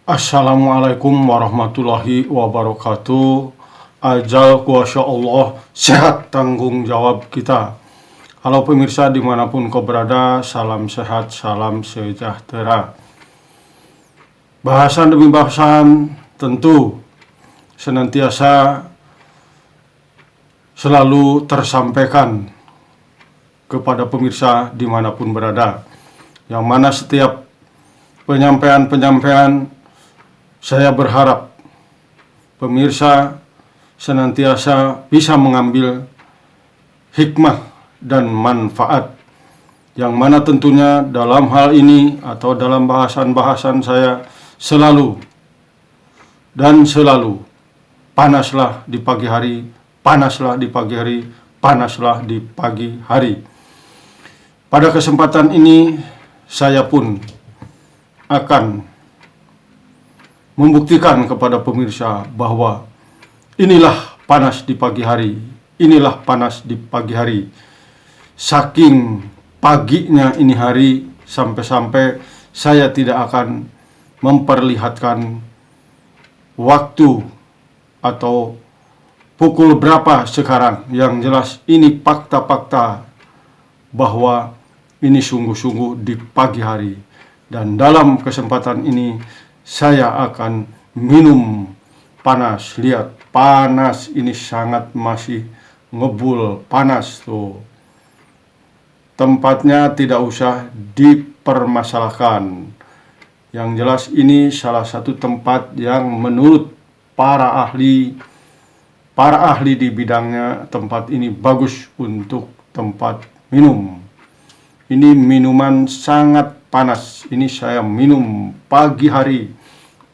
Assalamualaikum warahmatullahi wabarakatuh. Ajal kuasa Allah, sehat tanggung jawab kita. Halo pemirsa dimanapun kau berada, salam sehat, salam sejahtera. Bahasan demi bahasan tentu senantiasa selalu tersampaikan kepada pemirsa dimanapun berada, yang mana setiap penyampaian saya berharap pemirsa senantiasa bisa mengambil hikmah dan manfaat, yang mana tentunya dalam hal ini atau dalam bahasan-bahasan saya selalu panaslah di pagi hari, panaslah di pagi hari, panaslah di pagi hari. Pada kesempatan ini saya pun akan membuktikan kepada pemirsa bahwa inilah panas di pagi hari, inilah panas di pagi hari. Saking paginya ini hari, sampai-sampai saya tidak akan memperlihatkan waktu atau pukul berapa sekarang. Yang jelas ini fakta-fakta bahwa ini sungguh-sungguh di pagi hari. Dan dalam kesempatan ini saya akan minum panas. Lihat, panas ini sangat masih ngebul panas tuh. Tempatnya tidak usah dipermasalahkan. Yang jelas ini salah satu tempat yang menurut para ahli di bidangnya, tempat ini bagus untuk tempat minum. Ini minuman sangat panas. Ini saya minum pagi hari.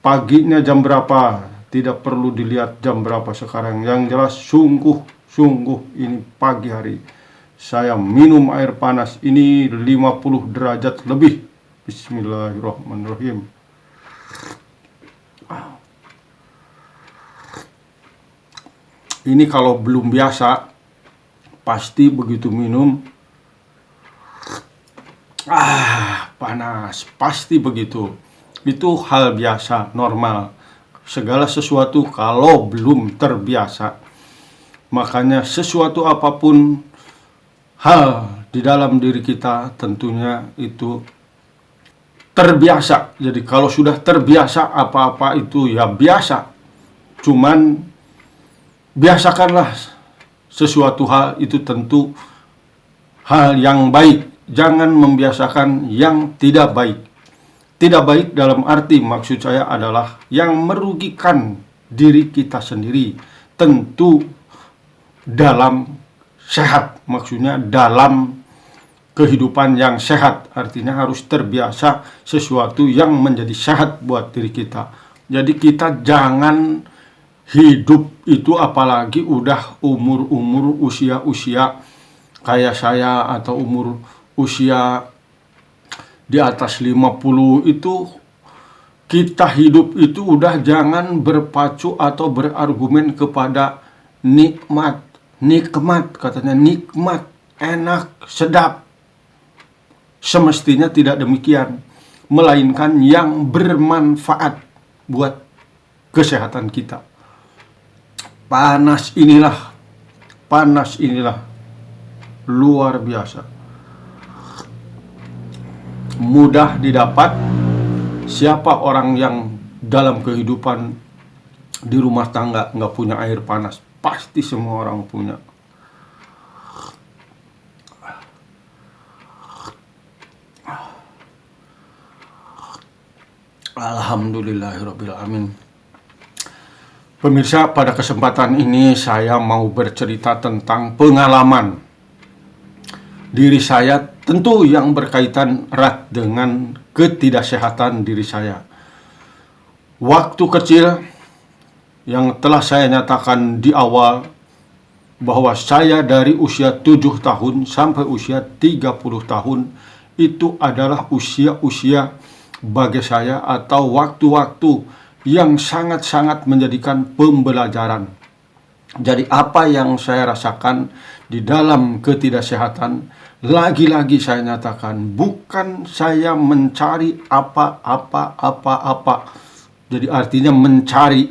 Paginya jam berapa, tidak perlu dilihat jam berapa sekarang. Yang jelas sungguh ini pagi hari. Saya minum air panas ini 50 derajat lebih. Bismillahirrahmanirrahim. Ini kalau belum biasa, pasti begitu minum panas, pasti begitu. Itu hal biasa, normal. Segala sesuatu kalau belum terbiasa, makanya sesuatu apapun hal di dalam diri kita tentunya itu terbiasa. Jadi kalau sudah terbiasa apa-apa itu ya biasa. Cuman biasakanlah sesuatu hal itu tentu hal yang baik. Jangan membiasakan yang tidak baik. Tidak baik dalam arti maksud saya adalah yang merugikan diri kita sendiri. Tentu dalam sehat, maksudnya dalam kehidupan yang sehat. Artinya harus terbiasa sesuatu yang menjadi sehat buat diri kita. Jadi kita jangan hidup itu, apalagi udah umur usia kayak saya atau usia di atas 50 itu, kita hidup itu udah jangan berpacu atau berargumen kepada nikmat, katanya nikmat, enak, sedap. Semestinya tidak demikian, melainkan yang bermanfaat buat kesehatan kita. Panas inilah luar biasa, mudah didapat. Siapa orang yang dalam kehidupan di rumah tangga nggak punya air panas? Pasti semua orang punya. Alhamdulillahirrabbilalamin. Pemirsa, pada kesempatan ini saya mau bercerita tentang pengalaman diri saya, tentu yang berkaitan erat dengan ketidaksehatan diri saya. Waktu kecil yang telah saya nyatakan di awal bahwa saya dari usia 7 tahun sampai usia 30 tahun itu adalah usia-usia bagi saya atau waktu-waktu yang sangat-sangat menjadikan pembelajaran. Jadi apa yang saya rasakan di dalam ketidaksehatan, lagi-lagi saya nyatakan, bukan saya mencari apa-apa, Jadi artinya mencari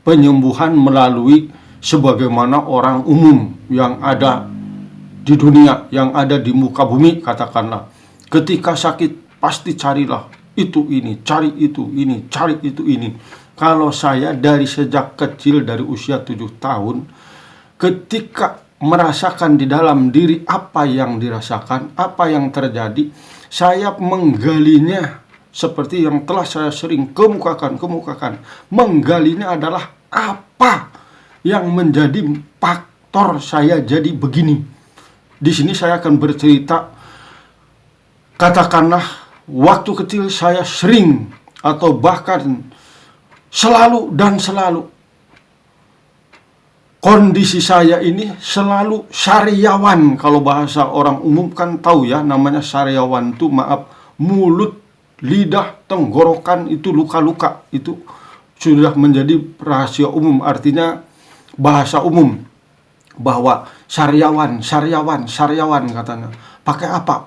penyembuhan melalui sebagaimana orang umum yang ada di dunia, yang ada di muka bumi, katakanlah. Ketika sakit pasti carilah itu ini, cari itu ini, cari itu ini. Kalau saya dari sejak kecil, dari usia 7 tahun, ketika merasakan di dalam diri apa yang dirasakan, apa yang terjadi, saya menggalinya seperti yang telah saya sering kemukakan. Menggalinya adalah apa yang menjadi faktor saya jadi begini. Di sini saya akan bercerita, katakanlah waktu kecil saya sering atau bahkan selalu kondisi saya ini selalu sariawan. Kalau bahasa orang umum kan tahu ya, namanya sariawan itu mulut, lidah, tenggorokan itu luka-luka. Itu sudah menjadi rahasia umum, artinya bahasa umum, bahwa sariawan katanya. Pakai apa?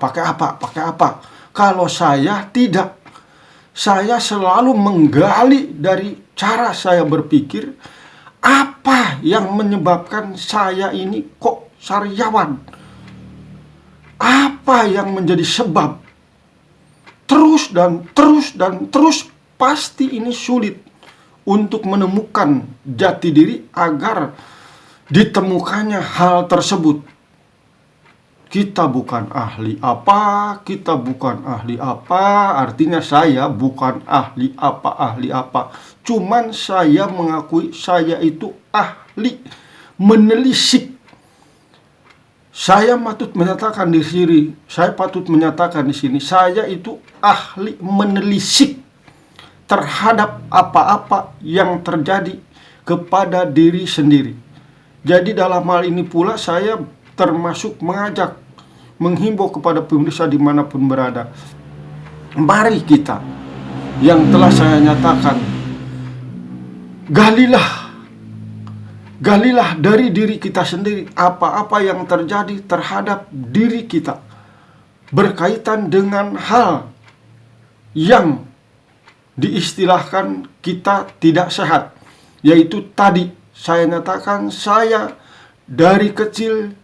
Kalau saya tidak. Saya selalu menggali dari cara saya berpikir, apa yang menyebabkan saya ini kok sariawan? Apa yang menjadi sebab? Terus pasti ini sulit untuk menemukan jati diri agar ditemukannya hal tersebut. Kita bukan ahli apa, artinya saya bukan ahli apa. Cuman saya mengakui saya itu ahli menelisik. Saya patut menyatakan di sini, saya itu ahli menelisik terhadap apa-apa yang terjadi kepada diri sendiri. Jadi dalam hal ini pula saya termasuk menghimbau kepada pemirsa dimanapun berada. Mari kita yang telah saya nyatakan, galilah dari diri kita sendiri apa-apa yang terjadi terhadap diri kita berkaitan dengan hal yang diistilahkan kita tidak sehat, yaitu tadi saya nyatakan, saya dari kecil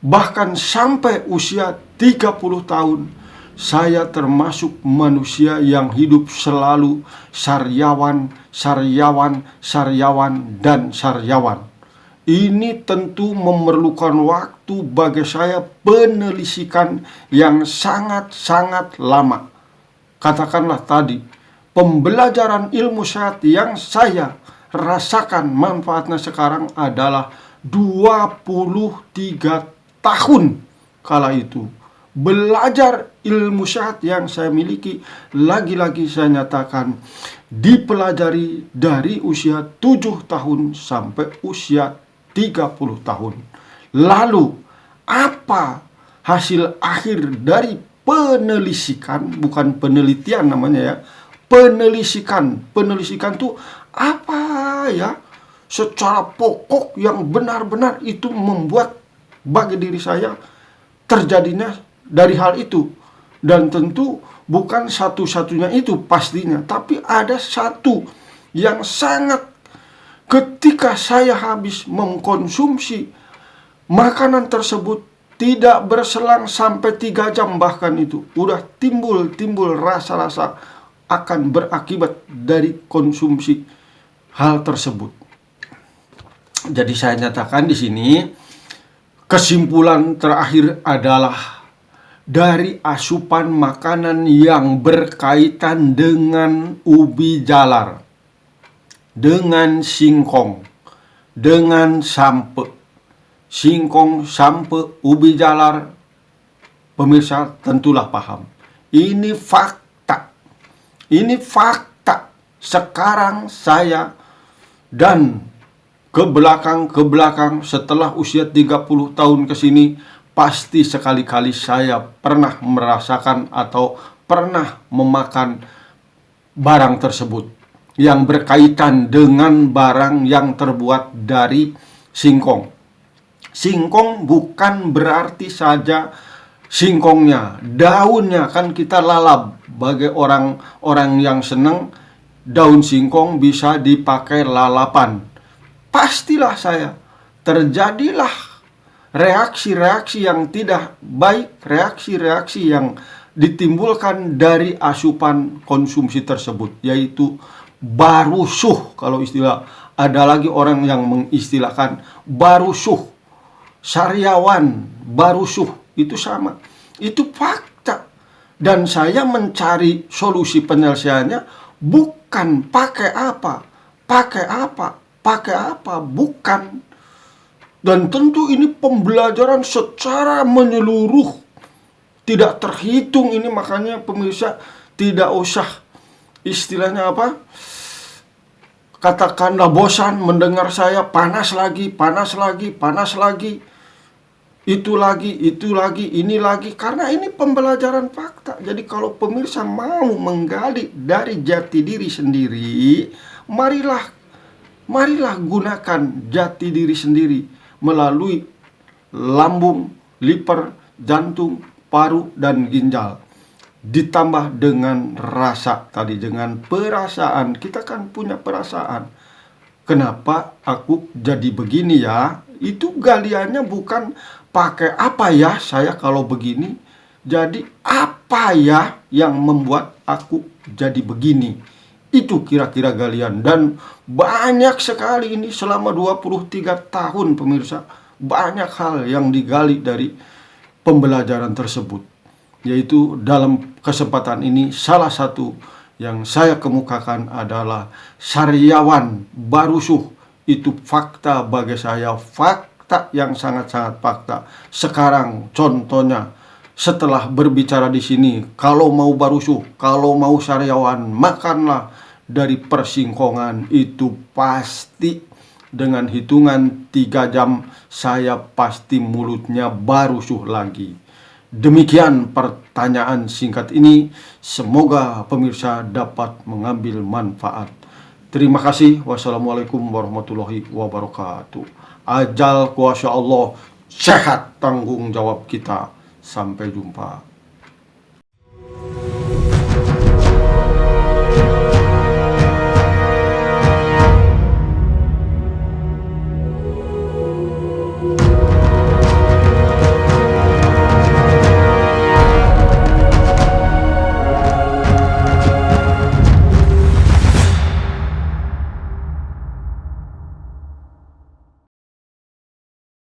bahkan sampai usia 30 tahun, saya termasuk manusia yang hidup selalu sariawan. Ini tentu memerlukan waktu bagi saya penelitian yang sangat-sangat lama. Katakanlah tadi, pembelajaran ilmu sehat yang saya rasakan manfaatnya sekarang adalah 23 tahun kala itu. Belajar ilmu sehat yang saya miliki, lagi-lagi saya nyatakan, dipelajari dari usia 7 tahun sampai usia 30 tahun. Lalu, apa hasil akhir dari penelitian, bukan penelitian namanya ya, penelitian itu apa ya, secara pokok yang benar-benar itu membuat bagi diri saya terjadinya dari hal itu. Dan tentu bukan satu-satunya itu pastinya, tapi ada satu yang sangat, ketika saya habis mengkonsumsi makanan tersebut, tidak berselang sampai 3 jam bahkan itu udah timbul rasa-rasa akan berakibat dari konsumsi hal tersebut. Jadi saya nyatakan di sini, kesimpulan terakhir adalah dari asupan makanan yang berkaitan dengan ubi jalar, dengan singkong, dengan sampe. Singkong, sampe, ubi jalar, pemirsa tentulah paham. Ini fakta. Sekarang saya dan ke belakang setelah usia 30 tahun ke sini, pasti sekali-kali saya pernah merasakan atau pernah memakan barang tersebut yang berkaitan dengan barang yang terbuat dari singkong. Singkong bukan berarti saja singkongnya, daunnya kan kita lalap. Bagi orang yang senang daun singkong bisa dipakai lalapan. Pastilah saya, terjadilah reaksi-reaksi yang tidak baik, reaksi-reaksi yang ditimbulkan dari asupan konsumsi tersebut, yaitu barusuh. Kalau istilah, ada lagi orang yang mengistilahkan barusuh, sariawan, barusuh, itu sama. Itu fakta. Dan saya mencari solusi penyelesaiannya bukan pakai apa, bukan. Dan tentu ini pembelajaran secara menyeluruh, tidak terhitung ini. Makanya pemirsa tidak usah istilahnya katakanlah bosan mendengar saya panas lagi, itu lagi, ini lagi, karena ini pembelajaran fakta. Jadi kalau pemirsa mau menggali dari jati diri sendiri, marilah gunakan jati diri sendiri melalui lambung, liver, jantung, paru, dan ginjal. Ditambah dengan rasa tadi, dengan perasaan. Kita kan punya perasaan. Kenapa aku jadi begini ya? Itu galiannya bukan pakai apa ya saya kalau begini. Jadi apa ya yang membuat aku jadi begini? Itu kira-kira galian. Dan banyak sekali ini selama 23 tahun pemirsa. Banyak hal yang digali dari pembelajaran tersebut. Yaitu dalam kesempatan ini salah satu yang saya kemukakan adalah sariawan barusuh. Itu fakta bagi saya, fakta yang sangat-sangat fakta. Sekarang contohnya, setelah berbicara di sini, kalau mau barusuh, kalau mau sariawan, makanlah dari persingkongan. Itu pasti dengan hitungan 3 jam saya pasti mulutnya barusuh lagi. Demikian pertanyaan singkat ini. Semoga pemirsa dapat mengambil manfaat. Terima kasih. Wassalamualaikum warahmatullahi wabarakatuh. Ajal kuasa Allah, sehat tanggung jawab kita. Sampai jumpa.